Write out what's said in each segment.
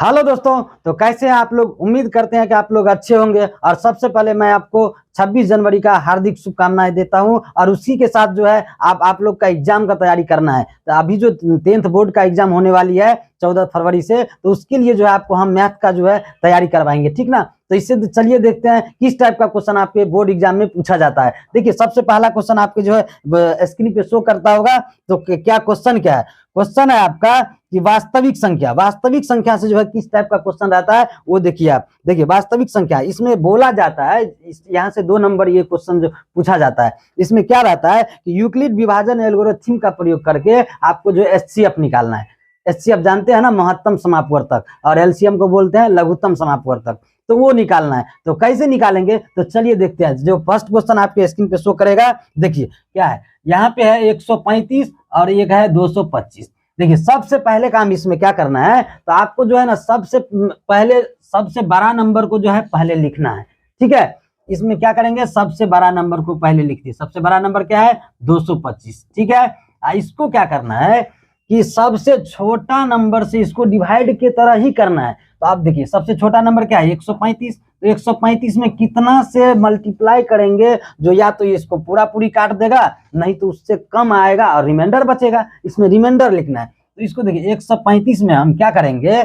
Hello दोस्तों, तो कैसे हैं आप लोग। उम्मीद करते हैं कि आप लोग अच्छे होंगे। और सबसे पहले मैं आपको 26 जनवरी का हार्दिक शुभकामनाएं देता हूं। और उसी के साथ जो है आप लोग का एग्जाम का तैयारी करना है। तो अभी जो 10th बोर्ड का एग्जाम होने वाली है 14 फरवरी से, तो उसके लिए जो है आपको हम मैथ का जो है तैयारी करवाएंगे, ठीक ना। तो इससे चलिए देखते हैं किस टाइप का क्वेश्चन आपके बोर्ड एग्जाम में पूछा जाता है। देखिए, सबसे पहला क्वेश्चन आपके जो है स्क्रीन पे शो करता होगा। तो क्या क्वेश्चन क्या है? क्वेश्चन है आपका कि वास्तविक संख्या से जो है किस टाइप का क्वेश्चन रहता है वो देखिए आप। देखिए, वास्तविक संख्या इसमें बोला जाता है, यहाँ से 2 नंबर ये क्वेश्चन जो पूछा जाता है, इसमें क्या रहता है कि यूक्लिड विभाजन एल्गोरिथम का प्रयोग करके आपको जो एचसीएफ निकालना है। एचसीएफ जानते हैं ना, महत्तम समापवर्तक, और एलसीएम को बोलते हैं लघुत्तम समापवर्तक। तो वो निकालना है। तो कैसे निकालेंगे, तो चलिए देखते हैं। जो फर्स्ट क्वेश्चन आपके स्क्रीन पे शो करेगा, देखिए क्या है। यहाँ पे है 135 और एक है 225। देखिए, सबसे पहले काम इसमें क्या करना है, तो आपको जो है ना सबसे पहले सबसे बड़ा नंबर को जो है पहले लिखना है, ठीक है। इसमें क्या करेंगे, सबसे बड़ा नंबर को पहले लिख दिए। सबसे बड़ा नंबर क्या है? 225, ठीक है। इसको क्या करना है कि सबसे छोटा नंबर से इसको डिवाइड के तरह ही करना है। तो आप देखिए, सबसे छोटा नंबर क्या है? 135। तो 135 में कितना से मल्टीप्लाई करेंगे, जो या तो इसको पूरा पूरी काट देगा, नहीं तो उससे कम आएगा और रिमाइंडर बचेगा। इसमें रिमाइंडर लिखना है। तो इसको देखिए, 135 में हम क्या करेंगे,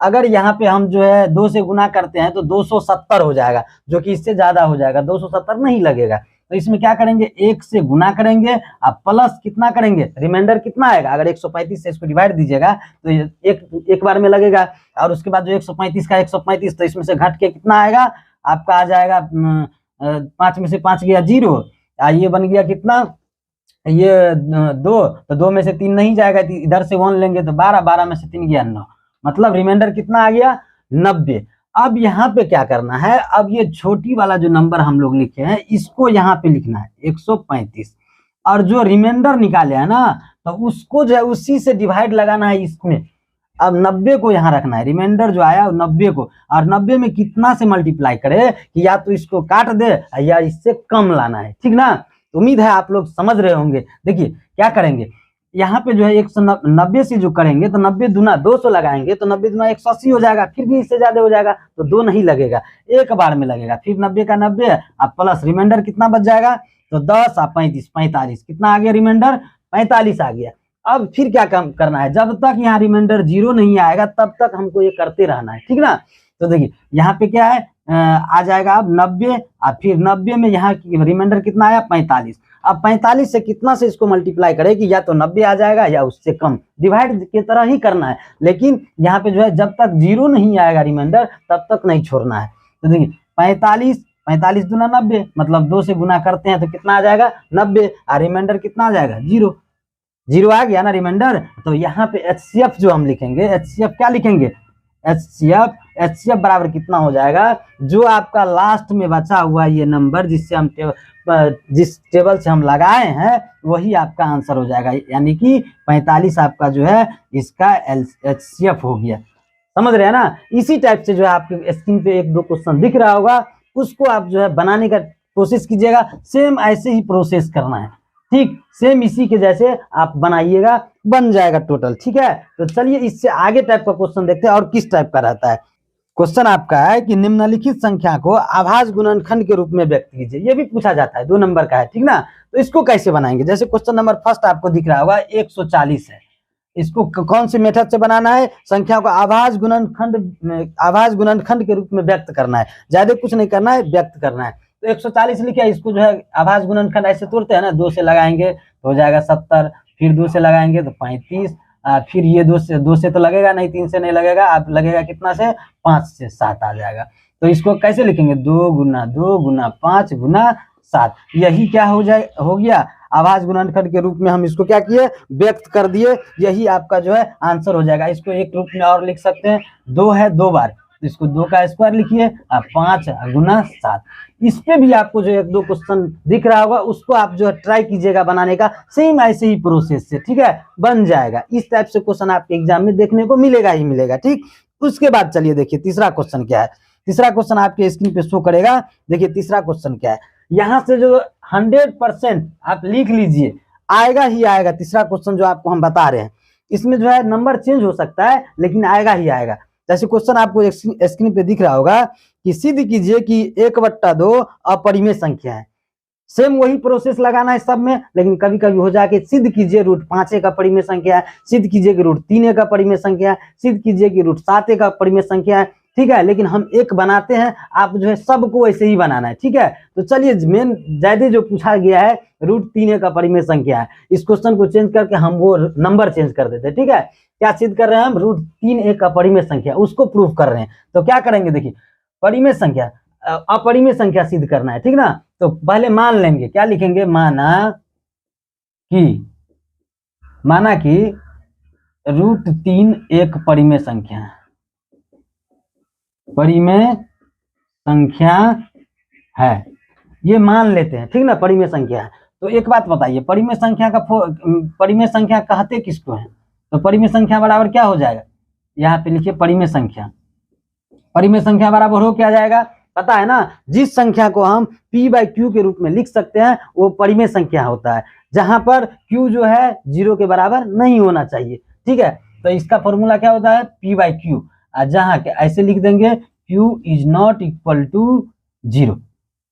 अगर यहाँ पे हम जो है 2 से गुना करते हैं तो 270 हो जाएगा, जो कि इससे ज्यादा हो जाएगा। 270 नहीं लगेगा। तो इसमें क्या करेंगे, 1 से गुना करेंगे और प्लस कितना करेंगे, रिमाइंडर कितना आएगा। अगर 135 से इसको डिवाइड दीजिएगा तो एक बार में लगेगा। और उसके बाद जो 135 का 135, तो इसमें से घट के कितना आएगा आपका, आ जाएगा 5 में से 5 गया 0। ये बन गया कितना, ये 2। तो 2 में से 3 नहीं जाएगा, तो इधर से 1 लेंगे तो 12। 12 में से 3 गया 9। मतलब रिमाइंडर कितना आ गया, 90। अब यहाँ पे क्या करना है, अब ये छोटी वाला जो नंबर हम लोग लिखे हैं इसको यहाँ पे लिखना है 135। और जो रिमाइंडर निकाले है ना, तो उसको जो है उसी से डिवाइड लगाना है इसमें। अब 90 को यहाँ रखना है, रिमाइंडर जो आया 90 को, और 90 में कितना से मल्टीप्लाई करे कि या तो इसको काट दे या इससे कम लाना है, ठीक ना। तो उम्मीद है आप लोग समझ रहे होंगे। देखिए क्या करेंगे, यहाँ पे जो है 190 से जो करेंगे तो 90 दूना 200 लगाएंगे तो 90 दूना 180 हो जाएगा। फिर भी इससे ज्यादा हो जाएगा तो 2 नहीं लगेगा, एक बार में लगेगा। फिर 90 का 90 अब प्लस रिमाइंडर कितना बच जाएगा, तो 10 और 35 45, कितना आ गया रिमाइंडर, 45 आ गया। अब फिर क्या काम करना है, जब तक यहाँ रिमाइंडर 0 नहीं आएगा तब तक हमको ये करते रहना है, ठीक ना। तो देखिए यहाँ पे क्या है, आ जाएगा अब 90 और फिर 90 में यहाँ रिमाइंडर कितना आया, 45। अब 45 से कितना से इसको मल्टीप्लाई करे कि या तो 90 आ जाएगा या उससे कम, डिवाइड की तरह ही करना है। लेकिन यहाँ पे जो है जब तक 0 नहीं आएगा रिमाइंडर तब तक नहीं छोड़ना है। तो देखिए 45 दूना 90, मतलब 2 से गुना करते हैं तो कितना आ जाएगा, 90। और रिमाइंडर कितना आ जाएगा, 0। 0 आ गया ना रिमाइंडर। तो यहाँ पे एचसीएफ जो हम लिखेंगे, एचसीएफ क्या लिखेंगे, एचसीएफ बराबर कितना हो जाएगा, जो आपका लास्ट में बचा हुआ ये नंबर जिससे हम जिस टेबल से हम लगाए हैं वही आपका आंसर हो जाएगा। यानी कि 45 आपका जो है इसका एचसीएफ हो गया। समझ रहे हैं ना। इसी टाइप से जो है आपके स्क्रीन पे 1-2 क्वेश्चन दिख रहा होगा, उसको आप जो है बनाने का कोशिश कीजिएगा। सेम ऐसे ही प्रोसेस करना है, ठीक, सेम इसी के जैसे आप बनाइएगा, बन जाएगा टोटल, ठीक है। तो चलिए इससे आगे टाइप का क्वेश्चन देखते हैं और किस टाइप का रहता है। क्वेश्चन आपका है कि निम्नलिखित संख्या को अभाज्य गुणनखंड के रूप में व्यक्त कीजिए। ये भी पूछा जाता है, 2 नंबर का है, ठीक ना। तो इसको कैसे बनाएंगे, जैसे क्वेश्चन नंबर फर्स्ट आपको दिख रहा होगा 140 है। इसको कौन से मेथड से बनाना है, संख्या को अभाज्य गुणनखंड के रूप में व्यक्त करना है। ज्यादा कुछ नहीं करना है, व्यक्त करना है। तो 140 लिखा, इसको जो है अभाज्य गुणनखंड ऐसे तोड़ते हैं ना, 2 से लगाएंगे तो हो जाएगा 70, फिर 2 से लगाएंगे तो 35, फिर ये 2 से तो लगेगा नहीं, 3 से नहीं लगेगा, आप लगेगा कितना से, 5 से 7 आ जाएगा। तो इसको कैसे लिखेंगे, 2 गुना 2 गुना 5 गुना 7। यही क्या हो गया, अभाज्य गुणनखंड के रूप में हम इसको क्या किए, व्यक्त कर दिए। यही आपका जो है आंसर हो जाएगा। इसको एक रूप में और लिख सकते हैं, 2 है 2 बार, तो इसको 2 का स्क्वायर लिखिए और 5 गुना 7। इस पे भी आपको जो 1-2 क्वेश्चन दिख रहा होगा, उसको आप जो है ट्राई कीजिएगा बनाने का, सेम ऐसे ही प्रोसेस से, ठीक है, बन जाएगा। इस टाइप से क्वेश्चन आपके एग्जाम में देखने को मिलेगा ही मिलेगा, ठीक। उसके बाद चलिए देखिए तीसरा क्वेश्चन क्या है। तीसरा क्वेश्चन आपके स्क्रीन पे शो करेगा। देखिए तीसरा क्वेश्चन क्या है, यहाँ से जो 100% आप लिख लीजिए, आएगा ही आएगा। तीसरा क्वेश्चन जो आपको हम बता रहे हैं, इसमें जो है नंबर चेंज हो सकता है लेकिन आएगा ही आएगा। जैसे क्वेश्चन आपको स्क्रीन पे दिख रहा होगा कि सिद्ध कीजिए कि 1/2 अपरिमेय संख्या है। सेम वही प्रोसेस लगाना है सब में, लेकिन कभी कभी हो जाके सिद्ध कीजिए √5 एक अपरिमेय संख्या है, सिद्ध कीजिए कि √3 एक अपरिमेय संख्या है, सिद्ध कीजिए कि √7 एक अपरिमेय संख्या है, ठीक है। लेकिन हम एक बनाते हैं, आप जो है सबको ऐसे ही बनाना है, ठीक है। तो चलिए मेन ज्यादा जो पूछा गया है √3 एक अपरिमेय संख्या है, इस क्वेश्चन को चेंज करके हम वो नंबर चेंज कर देते हैं, ठीक है। क्या सिद्ध कर रहे हैं हम? √3 एक अपरिमेय संख्या, उसको प्रूफ कर रहे हैं। तो क्या करेंगे, देखिए परिमेय संख्या अपरिमेय संख्या सिद्ध करना है, ठीक ना। तो पहले मान लेंगे, क्या लिखेंगे, माना कि √3 एक परिमेय संख्या है, परिमेय संख्या है, ये मान लेते हैं, ठीक ना, परिमेय संख्या है। तो एक बात बताइए, परिमेय संख्या कहते किसको है? तो परिमेय संख्या बराबर क्या हो जाएगा, यहाँ पे लिखिए परिमेय संख्या बराबर हो क्या जाएगा, पता है ना। जिस संख्या को हम p/q के रूप में लिख सकते हैं वो परिमेय संख्या होता है, जहां पर q जो है 0 के बराबर नहीं होना चाहिए, ठीक है। तो इसका फॉर्मूला क्या होता है, p/q, जहां के ऐसे लिख देंगे q is not equal to 0,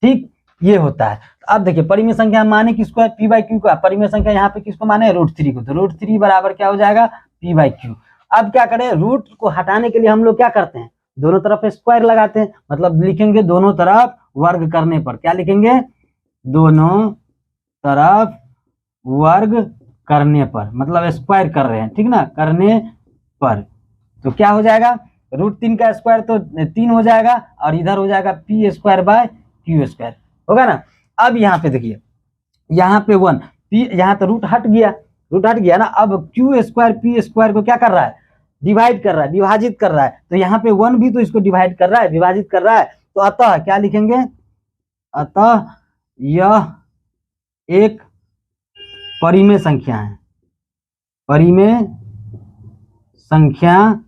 ठीक, ये होता है। अब देखिए परिमेय संख्या माने किसको है, p/q का। परिमेय संख्या यहाँ पे किसको माने, √3 को। तो √3 बराबर क्या हो जाएगा, p/q। अब क्या करें, रूट को हटाने के लिए हम लोग क्या करते हैं, दोनों तरफ स्क्वायर लगाते हैं, मतलब लिखेंगे दोनों तरफ वर्ग करने पर, क्या लिखेंगे, दोनों तरफ वर्ग करने पर, मतलब स्क्वायर कर रहे हैं, ठीक ना, करने पर। तो क्या हो जाएगा, √3 का स्क्वायर तो 3 हो जाएगा, और इधर हो जाएगा p²/q² होगा ना। अब यहाँ पे देखिए, यहाँ पे 1 p, यहाँ तो रूट हट गया ना। अब q² p² को क्या कर रहा है, डिवाइड कर रहा है, विभाजित कर रहा है। तो यहाँ पे 1 भी तो इसको डिवाइड कर रहा है, विभाजित कर रहा है। तो अतः क्या लिखेंगे, अतः यह एक परिमेय संख्या है, परिमेय संख्या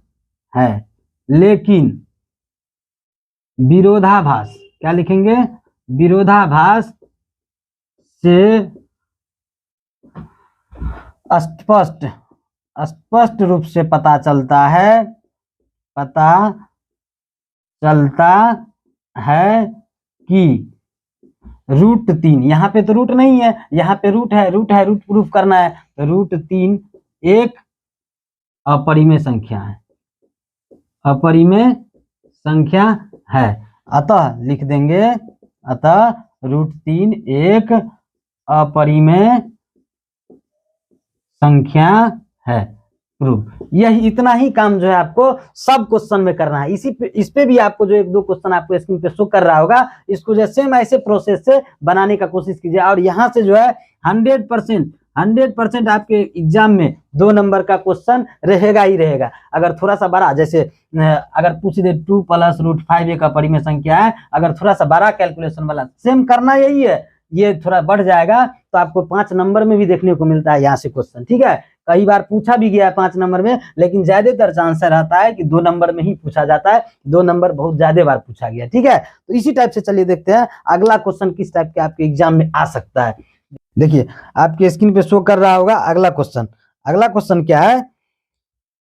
है, लेकिन विरोधाभास, क्या लिखेंगे, विरोधाभास से स्पष्ट रूप से पता चलता है कि √3, यहाँ पे तो रूट नहीं है, यहाँ पे रूट है, रूट प्रूफ करना है। तो √3 एक अपरिमेय संख्या है, अतः लिख देंगे, अतः √3 एक अपरिमेय संख्या है, प्रूफ। यही इतना ही काम जो है आपको सब क्वेश्चन में करना है। इस पे भी आपको जो 1-2 क्वेश्चन आपको स्क्रीन पे शो कर रहा होगा, इसको जो सेम ऐसे प्रोसेस से बनाने का कोशिश कीजिए। और यहाँ से जो है 100% आपके एग्जाम में 2 नंबर का क्वेश्चन रहेगा ही रहेगा। अगर थोड़ा सा बड़ा, जैसे अगर पूछ दे 2 + √5 एक अपरिमेय संख्या है, अगर थोड़ा सा बड़ा कैलकुलेशन वाला, सेम करना यही है, ये थोड़ा बढ़ जाएगा तो आपको 5 नंबर में भी देखने को मिलता है यहाँ से क्वेश्चन, ठीक है। कई बार पूछा भी गया है 5 नंबर में, लेकिन ज्यादातर चांस रहता है कि 2 नंबर में ही पूछा जाता है। 2 नंबर बहुत ज्यादा बार पूछा गया, ठीक है। तो इसी टाइप से चलिए देखते हैं अगला क्वेश्चन किस टाइप के आपके एग्जाम में आ सकता है। देखिए आपके स्क्रीन पे शो कर रहा होगा अगला क्वेश्चन क्या है,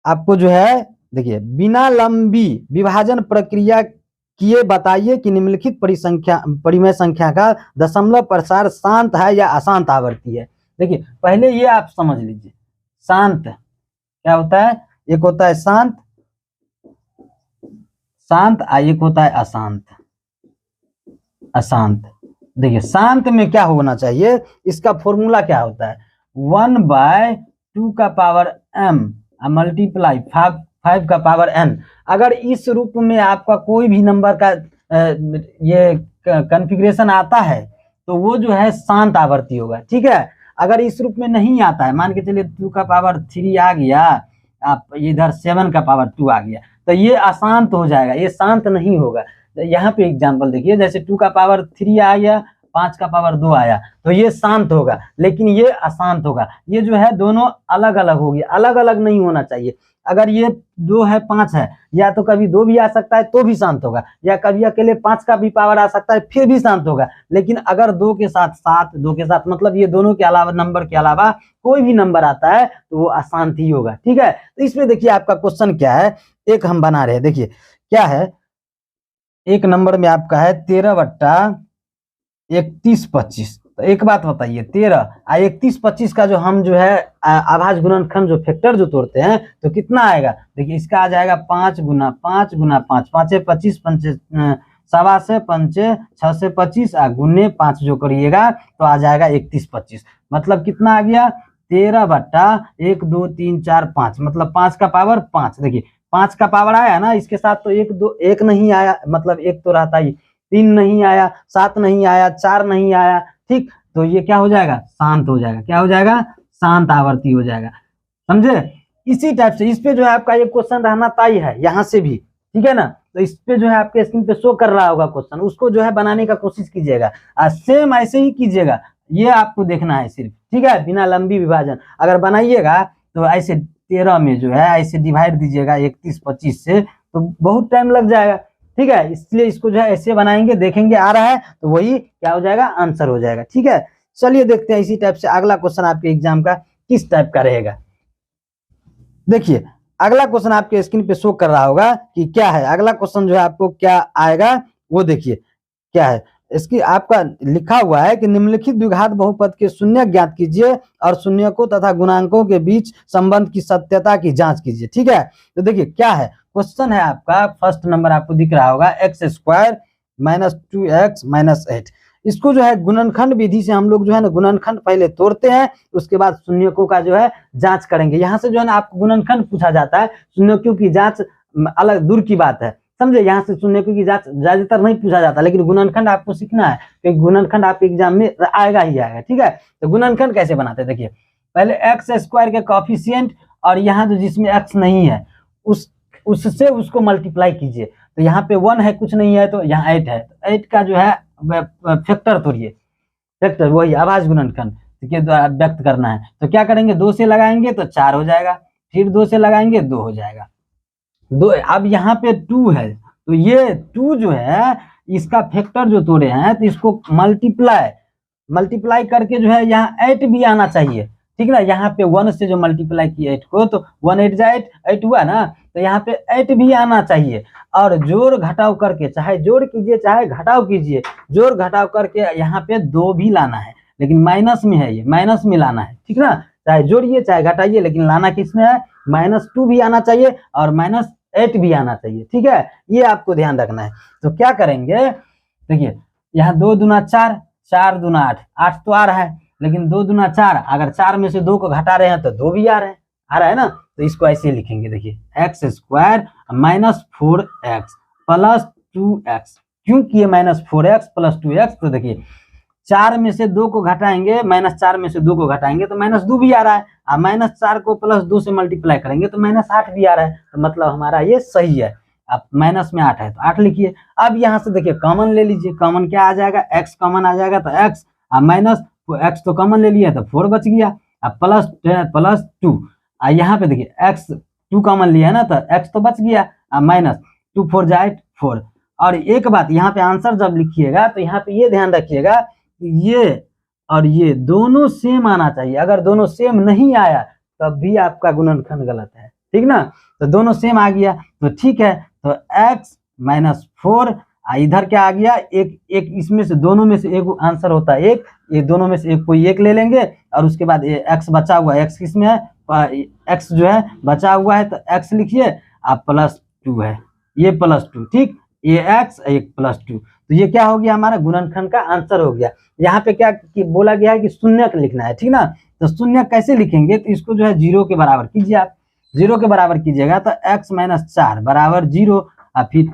आपको जो है देखिए, बिना लंबी विभाजन प्रक्रिया किए बताइए कि निम्नलिखित परिमेय संख्या का दशमलव प्रसार शांत है या अशांत आवर्ती है। देखिए पहले ये आप समझ लीजिए, शांत क्या होता है, एक होता है शांत, एक होता है अशांत। देखिए शांत में क्या होना चाहिए, इसका फॉर्मूला क्या होता है, 1/2m मल्टीप्लाई 5 का पावर n। अगर इस रूप में आपका कोई भी नंबर का ये कॉन्फ़िगरेशन आता है तो वो जो है शांत आवर्ती होगा, ठीक है। अगर इस रूप में नहीं आता है, मान के चलिए 2 का पावर 3 आ गया, आप इधर 7 का पावर 2 आ गया, तो ये अशांत हो जाएगा, ये शांत नहीं होगा। तो यहाँ पे एग्जांपल देखिए, जैसे 2 का पावर 3 आ गया, 5 का पावर 2 आया, तो ये शांत होगा, लेकिन ये अशांत होगा। ये जो है दोनों अलग अलग होगी, अलग अलग नहीं होना चाहिए। अगर ये 2 है 5 है, या तो कभी 2 भी आ सकता है तो भी शांत होगा, या कभी अकेले 5 का भी पावर आ सकता है फिर भी शांत होगा। लेकिन अगर 2 के साथ 7, 2 के साथ मतलब ये दोनों के अलावा नंबर के अलावा कोई भी नंबर आता है तो वो अशांत ही होगा। ठीक है, तो इसमें देखिए आपका क्वेश्चन क्या है, एक हम बना रहे हैं, देखिए क्या है, एक नंबर में आपका है 13/31/25। तो एक बात बताइए, 13 और 31/25 का जो हम जो है आभाज्य गुणनखंड जो फैक्टर जो तोड़ते हैं तो कितना आएगा, देखिए इसका आ जाएगा 5 गुना 5 गुना 5, 5 से 25, 5 सवा से 5 6 से 25 गुने 5 जो करिएगा तो आ जाएगा 31/25। मतलब कितना आ गया, 13/1 2 3 4 5, मतलब 5 का पावर 5। देखिए 5 का पावर आया ना, इसके साथ तो 1 नहीं आया, मतलब 1 तो रहता ही, 3 नहीं आया, 7 नहीं आया, 4 नहीं आया। ठीक, तो ये क्या हो जाएगा, शांत हो जाएगा। क्या हो जाएगा, शांत आवर्ती हो जाएगा। समझे, इसी टाइप से इस पे जो है आपका ये क्वेश्चन रहना तय है यहाँ से भी। ठीक है ना, तो इस पे जो है आपके स्क्रीन पे शो कर रहा होगा क्वेश्चन, उसको जो है बनाने का कोशिश कीजिएगा, सेम ऐसे ही कीजिएगा, ये आपको देखना है सिर्फ। ठीक है, बिना लंबी विभाजन अगर बनाइएगा तो ऐसे 13 में जो है ऐसे डिवाइड दीजिएगा 31/25 से, तो बहुत टाइम लग जाएगा। ठीक है, इसलिए इसको जो है ऐसे बनाएंगे, देखेंगे आ रहा है तो वही क्या हो जाएगा, आंसर हो जाएगा। ठीक है, चलिए देखते हैं इसी टाइप से अगला क्वेश्चन आपके एग्जाम का किस टाइप का रहेगा। देखिए अगला क्वेश्चन आपके स्क्रीन पे शो कर रहा होगा कि क्या है, अगला क्वेश्चन जो है आपको क्या आएगा वो देखिए क्या है। इसकी आपका लिखा हुआ है कि निम्नलिखित द्विघात बहुपद के शून्य ज्ञात कीजिए और शून्यकों तथा गुणांकों के बीच संबंध की सत्यता की जांच कीजिए। ठीक है, तो देखिए क्या है क्वेश्चन है आपका, फर्स्ट नंबर आपको दिख रहा होगा x² - 2x - 8। इसको जो है गुणनखंड विधि से हम लोग जो है ना गुणनखंड पहले तोड़ते हैं, उसके बाद शून्यकों का जो है जांच करेंगे। यहाँ से जो है ना आपको गुणनखंड पूछा जाता है, शून्यकों की जांच अलग दूर की बात है, समझे। यहाँ से शून्यकों की जांच ज्यादातर नहीं पूछा जाता, लेकिन गुणनखंड आपको सीखना है क्योंकि गुणनखंड आपके एग्जाम में आएगा ही आएगा। ठीक है, तो गुणनखंड कैसे बनाते हैं, देखिए पहले x² के कॉफिशिएंट और यहाँ जो जिसमें x नहीं है उससे उसको मल्टीप्लाई कीजिए। तो यहाँ पे 1 है, कुछ नहीं है, तो यहाँ 8 है, तो 8 का जो है फैक्टर तोड़िए, फैक्टर वही आभाज्य गुणनखंड के द्वारा व्यक्त करना है। तो क्या करेंगे, 2 से लगाएंगे तो 4 हो जाएगा, फिर 2 से लगाएंगे 2 हो जाएगा, 2। अब यहाँ पे 2 है, तो ये 2 जो है इसका फैक्टर जो तोड़े हैं तो इसको मल्टीप्लाई करके जो है यहाँ 8 भी आना चाहिए। ठीक ना, यहाँ पे 1 से जो मल्टीप्लाई किया 8 को, तो 1 8 जा 8 हुआ ना, तो यहाँ पे 8 भी आना चाहिए। और जोड़ घटाव करके, चाहे जोड़ कीजिए चाहे घटाव कीजिए, जोड़ घटाव करके यहाँ पे 2 भी लाना है, लेकिन माइनस में है, ये माइनस में लाना है। ठीक ना, चाहे जोड़िए चाहे घटाइए, लेकिन लाना किसमें है, -2 भी आना चाहिए और -8 भी आना चाहिए। ठीक है, ये आपको ध्यान रखना है। तो क्या करेंगे, देखिए यहाँ 2 दूना 4, 4 दूना 8, 8 तो आ रहा है, लेकिन 2 दूना 4, अगर 4 में से 2 को घटा रहे हैं तो 2 भी आ रहा है ना, तो इसको ऐसे लिखेंगे, देखिए x² - 4x + 2x। क्यों किए -4x + 2x, तो देखिए 4 में से 2 को घटाएंगे, -4 में से 2 को घटाएंगे तो -2 भी आ रहा है, और -4 को +2 से मल्टीप्लाई करेंगे तो -8 भी आ रहा है, तो मतलब हमारा ये सही है। अब माइनस में 8 है तो 8 लिखिए। अब यहाँ से देखिए कॉमन ले लीजिए, कॉमन क्या आ जाएगा, x कॉमन आ जाएगा तो x, माइनस x तो कॉमन ले लिया तो 4 बच गया, अब +2। यहाँ पे देखिए x 2 कॉमन लिया है ना, तो x तो बच गया, माइनस 2 4 जा 8 4। और एक बात यहाँ पे आंसर जब लिखिएगा तो यहाँ पे ये ध्यान रखिएगा कि ये और ये दोनों सेम आना चाहिए। अगर दोनों सेम नहीं आया तब भी आपका गुणनखंड गलत है। ठीक ना, तो दोनों सेम आ गया तो ठीक है। तो x - 4, इधर क्या आ गया, एक इसमें से दोनों में से एक आंसर होता है एक, ये दोनों में से एक कोई एक ले लेंगे, और उसके बाद x बचा हुआ है, x किसमें है, x जो है बचा हुआ है तो x लिखिए, आप +2 है, ये +2, ठीक, ये x एक +2, तो ये क्या हो गया, हमारा गुणनखंड का आंसर हो गया। यहाँ पे क्या बोला गया है कि शून्य लिखना है, ठीक ना, तो शून्य कैसे लिखेंगे, तो इसको जो है 0 के बराबर कीजिए, आप 0 के बराबर कीजिएगा तो x - 4 बराबर 0, और फिर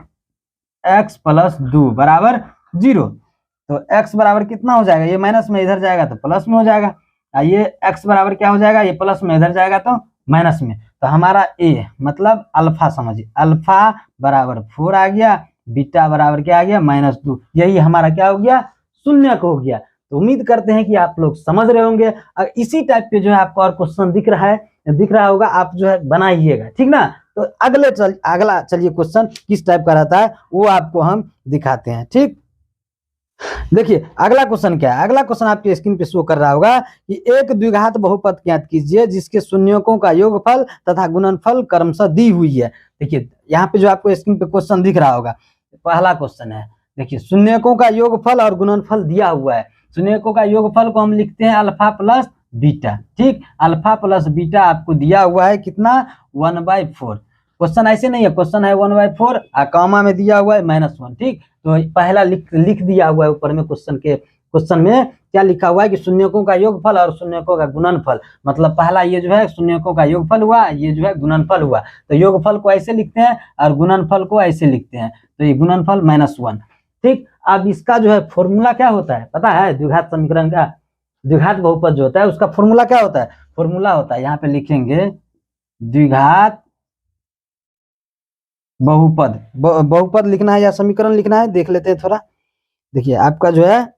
x + 2 बराबर 0। तो x बराबर कितना हो जाएगा, ये माइनस में इधर जाएगा तो प्लस में हो जाएगा, ये x बराबर क्या हो जाएगा, ये प्लस में इधर जाएगा तो माइनस में। तो हमारा a मतलब अल्फा समझिए, अल्फा बराबर 4 आ गया, बीटा बराबर क्या आ गया -2, यही हमारा क्या हो गया, शून्य हो गया। तो उम्मीद करते हैं कि आप लोग समझ रहे होंगे। इसी टाइप के जो है आपको और क्वेश्चन दिख रहा है दिख रहा होगा, आप जो है बनाइएगा, ठीक ना। तो अगला चलिए क्वेश्चन किस टाइप का रहता है वो आपको हम दिखाते हैं, ठीक। देखिए अगला क्वेश्चन क्या है। अगला क्वेश्चन आपके स्क्रीन पे शो कर रहा होगा कि एक द्विघात बहुपद ज्ञात कीजिए जिसके शून्यकों का योगफल तथा गुणनफल क्रमशः दी हुई है। देखिए यहाँ पे जो आपको स्क्रीन पे क्वेश्चन दिख रहा होगा, पहला क्वेश्चन है, देखिए शून्यकों का योगफल और गुणनफल दिया हुआ है। शून्यकों का योगफल को हम लिखते हैं अल्फा प्लस बीटा, ठीक। अल्फा प्लस बीटा आपको दिया हुआ है कितना, 1/4। क्वेश्चन ऐसे नहीं है, क्वेश्चन है 1/4 कॉमा में दिया हुआ है -1, ठीक। तो पहला लिख दिया हुआ है ऊपर में क्वेश्चन में क्या लिखा हुआ है कि शून्यकों का योगफल और शून्यकों का गुणनफल, मतलब पहला ये जो है शून्यकों का योगफल हुआ, ये जो है गुणनफल हुआ। तो योगफल को ऐसे लिखते हैं और गुणनफल को ऐसे लिखते हैं, तो ये गुणनफल -1, ठीक। अब इसका जो है फॉर्मूला क्या होता है पता है, द्विघात समीकरण का, द्विघात बहुपद जो होता है उसका फॉर्मूला क्या होता है, फॉर्मूला होता है, यहाँ पे लिखेंगे द्विघात बहुपद, बहुपद लिखना है या समीकरण लिखना है, देख लेते हैं थोड़ा। देखिए आपका जो है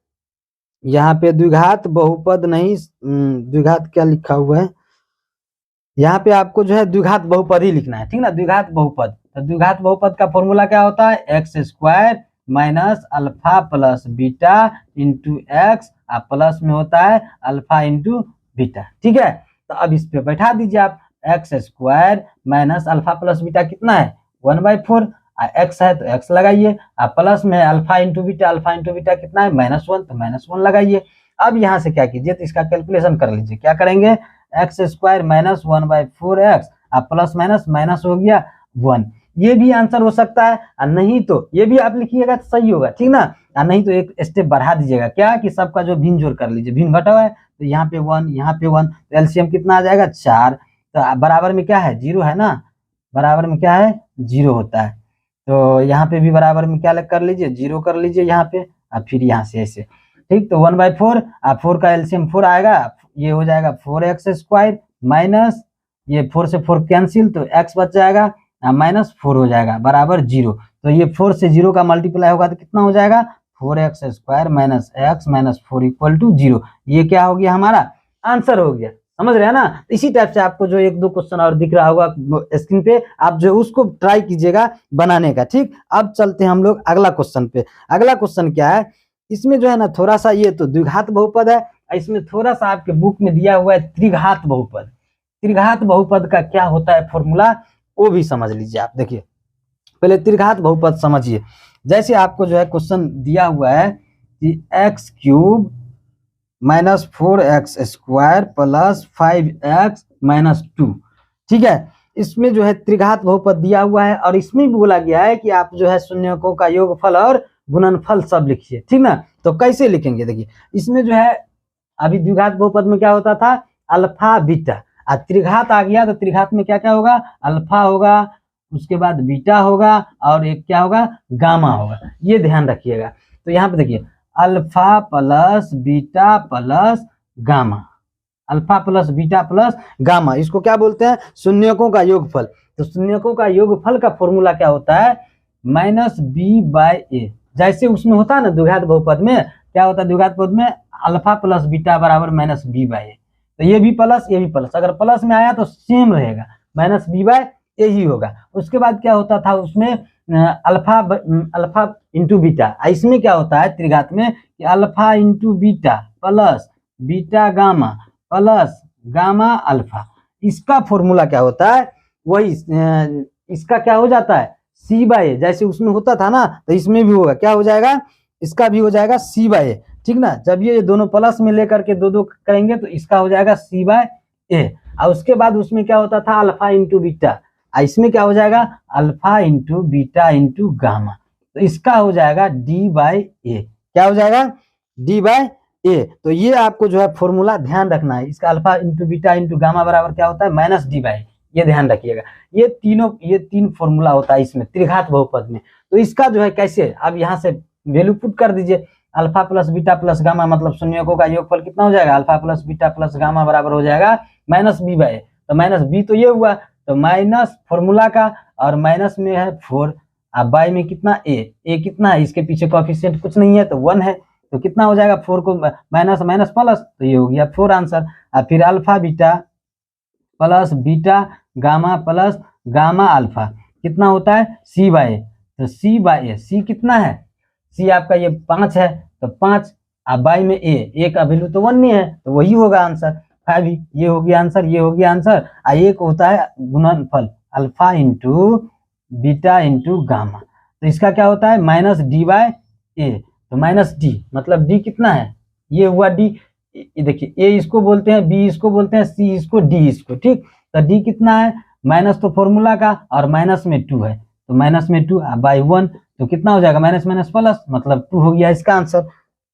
यहाँ पे द्विघात बहुपद नहीं, द्विघात क्या लिखा हुआ है, यहाँ पे आपको जो है द्विघात बहुपद ही लिखना है, ठीक ना, द्विघात बहुपद। तो द्विघात बहुपद का फॉर्मूला क्या होता है, x² minus alpha plus beta into x, plus में होता है अल्फा इंटू बीटा, ठीक है। तो अब इस पे बैठा दीजिए आप, x² minus alpha plus beta कितना है 1/4, x है तो x लगाइए, प्लस में अल्फा इंटू बीटा कितना है -1, तो -1 लगाइए। अब यहाँ से क्या कीजिए, तो इसका कैलकुलेशन कर लीजिए, क्या करेंगे, x² minus 1/4x, plus minus हो गया 1, ये भी आंसर हो सकता है, और नहीं तो ये भी आप लिखिएगा तो सही होगा, ठीक ना। और नहीं तो एक स्टेप बढ़ा दीजिएगा, क्या कि सबका जो भिन्न जोड़ कर लीजिए, भिन्न घटा है, तो यहाँ पे 1 यहाँ पे 1, तो एलसीएम कितना आ जाएगा 4, तो बराबर में क्या है 0 है ना, बराबर में क्या है 0 होता है। तो यहाँ पे भी बराबर में क्या कर लीजिए 0 कर लीजिए यहाँ पे, और फिर यहाँ से ऐसे, ठीक। तो 1/4 4 का एलसीएम 4 आएगा, ये हो जाएगा 4x² माइनस ये 4 से 4 कैंसिल, तो x बच जाएगा -4 हो जाएगा बराबर 0। तो ये 4 से 0 का मल्टीप्लाई होगा तो कितना हो जाएगा 4x² minus x minus 4 equal to 0। ये क्या हो गया हमारा आंसर हो गया, समझ रहे हैं ना। इसी टाइप से आपको जो 1-2 क्वेश्चन और दिख रहा होगा स्क्रीन पे, आप जो उसको ट्राई कीजिएगा बनाने का, ठीक। अब चलते हैं हम लोग अगला क्वेश्चन पे। अगला क्वेश्चन क्या है, इसमें जो है ना थोड़ा सा, ये तो द्विघात बहुपद है, इसमें थोड़ा सा आपके बुक में दिया हुआ है त्रिघात बहुपद। त्रिघात बहुपद का क्या होता है फॉर्मूला वो भी समझ लीजिए आप। देखिए पहले त्रिघात बहुपद समझिए, जैसे आपको जो है क्वेश्चन दिया हुआ है कि x³ minus 4x² plus 5x minus 2, ठीक है। इसमें जो है त्रिघात बहुपद दिया हुआ है, और इसमें भी बोला गया है कि आप जो है शून्यकों का योगफल और गुणनफल सब लिखिए, ठीक ना। तो कैसे लिखेंगे, देखिए इसमें जो है अभी द्विघात बहुपद में क्या होता था अल्फा बीटा, और त्रिघात आ गया तो त्रिघात में क्या क्या होगा, अल्फा होगा, उसके बाद बीटा होगा, और एक क्या होगा गामा होगा, ये ध्यान रखिएगा। तो यहाँ पे देखिए alpha plus beta plus gamma, alpha plus beta plus gamma, इसको क्या बोलते हैं शून्यकों का योगफल। तो शून्यकों का योगफल का फॉर्मूला क्या होता है -b/a, जैसे उसमें होता है ना द्विघात बहुपद में, क्या होता है द्विघात बहुपद में अल्फा प्लस बीटा बराबर -b/a, तो ये भी प्लस ये भी प्लस, अगर प्लस में आया तो सेम रहेगा -b/a ही होगा। उसके बाद क्या होता था उसमें अल्फा इंटू बीटा, इसमें क्या होता है त्रिघात में कि alpha into beta plus beta gamma plus gamma alpha, इसका फॉर्मूला क्या होता है वही इसका क्या हो जाता है c/a, जैसे उसमें होता था ना तो इसमें भी होगा, क्या हो जाएगा इसका भी हो जाएगा c/a, ठीक ना। जब ये दोनों प्लस में लेकर के दो करेंगे तो इसका हो जाएगा c/a, और उसके बाद उसमें क्या होता था अल्फा इंटू बीटा, इसमें क्या हो जाएगा alpha into beta into gamma, तो इसका हो जाएगा d/a, क्या हो जाएगा d/a। तो ये आपको जो है फॉर्मूला ध्यान रखना है, इसका alpha into beta into gamma बराबर क्या होता है -d/a, ये ध्यान रखिएगा। ये तीन फॉर्मूला होता है इसमें त्रिघात बहुपद में। तो इसका जो है कैसे, अब यहाँ से वैल्यू पुट कर दीजिए, alpha plus beta plus gamma मतलब शून्यकों का योगफल कितना हो जाएगा alpha plus beta plus gamma बराबर हो जाएगा -b/a, तो -b तो ये हुआ, तो माइनस फॉर्मूला का और माइनस में है 4, अब बाई में कितना a कितना है, इसके पीछे कोएफिशिएंट कुछ नहीं है तो 1 है, तो कितना हो जाएगा 4 को माइनस माइनस प्लस, तो ये हो गया 4 आंसर। और फिर alpha beta plus beta gamma plus gamma alpha कितना होता है C/A। तो C/A, C कितना है, C आपका ये 5 है, तो 5 अब बाई में A का वैल्यू तो 1 नहीं है, तो वही होगा आंसर 5 ही। ये हो गया आंसर, ये हो गया आंसर। एक होता है गुणनफल alpha into beta into gamma, तो इसका क्या होता है -D/A। तो -D मतलब D कितना है, ये हुआ D। देखिए A इसको बोलते हैं, B इसको बोलते हैं, C इसको, D इसको, ठीक। तो D कितना है, माइनस तो फॉर्मूला का और माइनस में 2 है, तो माइनस में 2 बाई 1, तो कितना हो जाएगा माइनस माइनस प्लस, मतलब 2 हो गया इसका आंसर।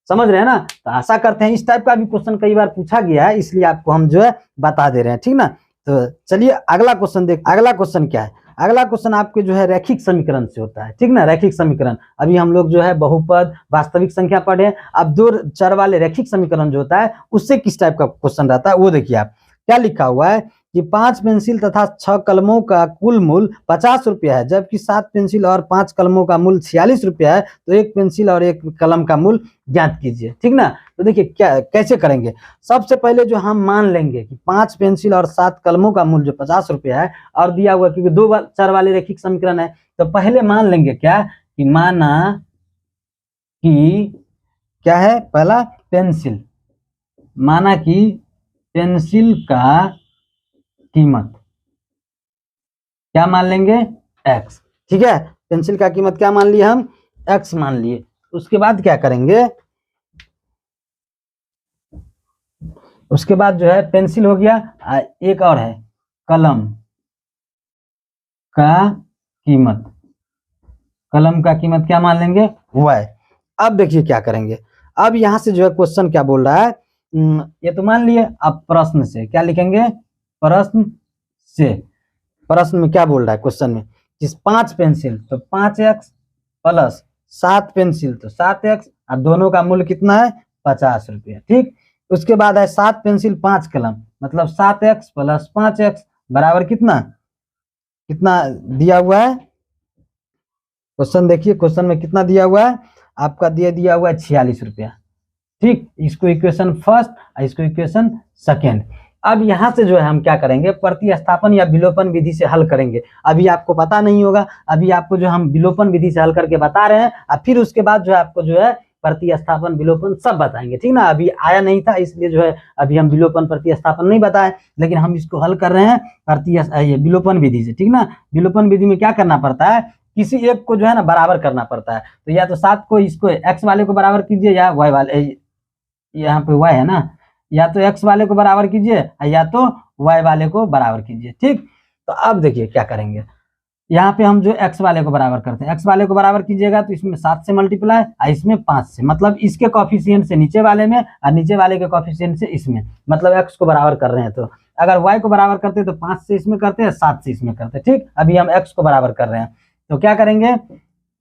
समझ रहे हैं ना। तो आशा करते हैं इस टाइप का भी क्वेश्चन कई बार पूछा गया है, इसलिए आपको हम जो है बता दे रहे हैं, ठीक ना। तो चलिए अगला क्वेश्चन देख। अगला क्वेश्चन क्या है, अगला क्वेश्चन आपके जो है रैखिक समीकरण से होता है, ठीक ना। रैखिक समीकरण अभी हम लोग जो है बहुपद वास्तविक संख्या पढ़े, अब दो चर वाले रैखिक समीकरण जो होता है उससे किस टाइप का क्वेश्चन रहता है वो देखिए। आप क्या लिखा हुआ है कि 5 पेंसिल तथा 6 कलमों का कुल मूल्य 50 रुपया है, जबकि 7 पेंसिल और 5 कलमों का मूल्य 46 रुपया है, तो एक पेंसिल और एक कलम का मूल्य ज्ञात कीजिए, ठीक ना। तो देखिए क्या कैसे करेंगे। सबसे पहले जो हम मान लेंगे कि 5 पेंसिल और 7 कलमों का मूल्य जो 50 रुपया है और दिया हुआ क्योंकि दो चर वाले रैखिक समीकरण है, तो पहले मान लेंगे क्या कि माना कि क्या है, पहला पेंसिल, माना कि पेंसिल का कीमत क्या मान लेंगे x, ठीक है। पेंसिल का कीमत क्या मान लिए हम, x मान लिए। उसके बाद क्या करेंगे, उसके बाद जो है पेंसिल हो गया, एक और है कलम का कीमत, कलम का कीमत क्या मान लेंगे y। अब देखिए क्या करेंगे, अब यहां से जो है क्वेश्चन क्या बोल रहा है, ये तो मान लिए, अब प्रश्न से क्या लिखेंगे, प्रश्न से, प्रश्न में क्या बोल रहा है क्वेश्चन में, जिस 5 पेंसिल तो 5x प्लस 7 पेंसिल तो 7x और दोनों का मूल्य कितना है 50 रुपया, ठीक। उसके बाद है 7 पेंसिल 5 कलम, मतलब 7x प्लस 5x बराबर कितना, कितना दिया हुआ है क्वेश्चन। देखिए क्वेश्चन में कितना दिया हुआ है, आपका दिया हुआ है 46 रुपया, ठीक। इसको इक्वेशन फर्स्ट और इसको इक्वेशन सेकेंड। अब यहां से जो है हम क्या करेंगे, प्रतिस्थापन या विलोपन विधि से हल करेंगे। अभी आपको पता नहीं होगा, अभी आपको जो हम विलोपन विधि से हल करके बता रहे हैं, और फिर उसके बाद जो है आपको जो है प्रतिस्थापन विलोपन सब बताएंगे, ठीक ना। अभी आया नहीं था इसलिए जो है अभी हम विलोपन प्रतिस्थापन नहीं बताए, लेकिन हम इसको हल कर रहे हैं विलोपन विधि से, ठीक ना। विलोपन विधि में क्या करना पड़ता है, किसी एक को जो है ना बराबर करना पड़ता है। तो या तो 7 को इसको x वाले को बराबर कीजिए, या y वाले, यहाँ पे y है ना, या तो x वाले को बराबर कीजिए या तो y वाले को बराबर कीजिए, ठीक। तो अब देखिए क्या करेंगे, यहाँ पे हम जो x वाले को बराबर करते हैं, x वाले को बराबर कीजिएगा तो इसमें 7 से मल्टीप्लाई और इसमें 5 से, मतलब इसके कॉफिशिएंट से नीचे वाले में और नीचे वाले के कॉफिशिएंट से इसमें, मतलब x को बराबर कर रहे हैं। तो अगर y को बराबर करते हैं तो 5 से इसमें करते हैं, 7 से इसमें करते हैं, ठीक। अभी हम x को बराबर कर रहे हैं, तो क्या करेंगे,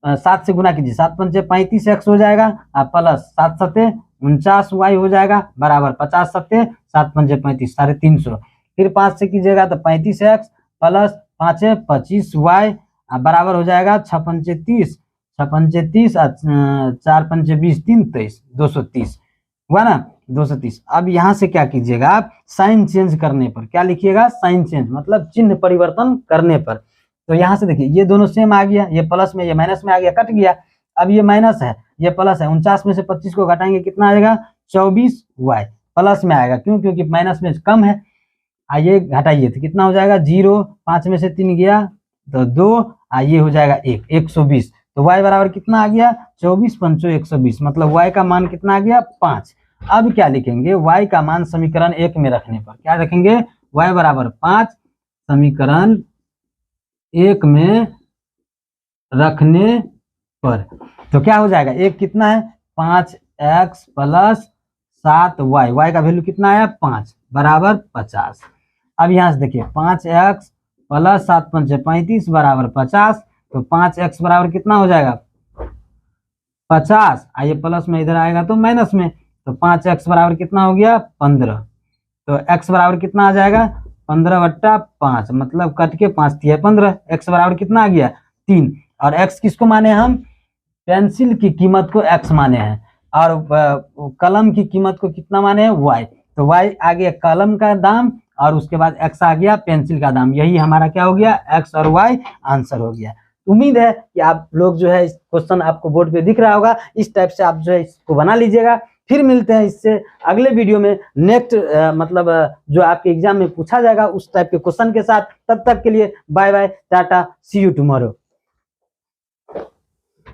7 से गुना कीजिए, 7 पंचे 35 x हो जाएगा, प्लस 7 सत्ते 49 y हो जाएगा, बराबर 50 सत्ते 7 पंचे 35 350, फिर 5 से कीजिएगा तो 35x प्लस 5 25 y बराबर हो जाएगा 6 पंचे 30, 6 पंचे 30 4 पंचे 20 3 23 230 हुआ ना, 230। अब यहाँ से क्या कीजिएगा, आप साइन चेंज करने पर क्या लिखिएगा, साइन चेंज मतलब चिन्ह परिवर्तन करने पर। तो यहाँ से देखिए ये दोनों सेम आ गया, ये प्लस में ये माइनस में आ गया, कट गया। अब ये माइनस है ये प्लस है, 49 में से 25 को घटाएंगे कितना आएगा 24 y प्लस में आएगा, क्यों, क्योंकि माइनस में कम है। आइए घटाइए तो कितना हो जाएगा 0, 5 में से 3 गया तो 2, ये हो जाएगा 1, 120। तो y बराबर कितना आ गया 24 पंचो 120, मतलब y का मान कितना आ गया 5। अब क्या लिखेंगे, y का मान समीकरण 1 में रखने पर क्या रखेंगे, y बराबर 5 समीकरण 1 में रखने पर, तो क्या हो जाएगा, एक कितना है 5x प्लस 7y, y का वैल्यू कितना आया 5 बराबर 50। अब यहाँ से देखिए 5x प्लस 7 पंचे 35 बराबर 50, तो 5x बराबर कितना हो जाएगा 50, आइए प्लस में इधर आएगा तो माइनस में, तो 5x बराबर कितना हो गया 15, तो x बराबर कितना आ जाएगा 15/5, मतलब कट के 5 दिया 15, x बराबर कितना आ गया 3। और x किसको माने हम, पेंसिल की कीमत को x माने हैं, और कलम की कीमत को कितना माने हैं y। तो y आ गया कलम का दाम और उसके बाद x आ गया पेंसिल का दाम, यही हमारा क्या हो गया, x और y आंसर हो गया। उम्मीद है कि आप लोग जो है इस क्वेश्चन आपको बोर्ड पे दिख रहा होगा, इस टाइप से आप जो है इसको बना लीजिएगा। फिर मिलते हैं इससे अगले वीडियो में नेक्स्ट मतलब जो आपके एग्जाम में पूछा जाएगा उस टाइप के क्वेश्चन के साथ। तब तक के लिए bye bye, tata, see you tomorrow.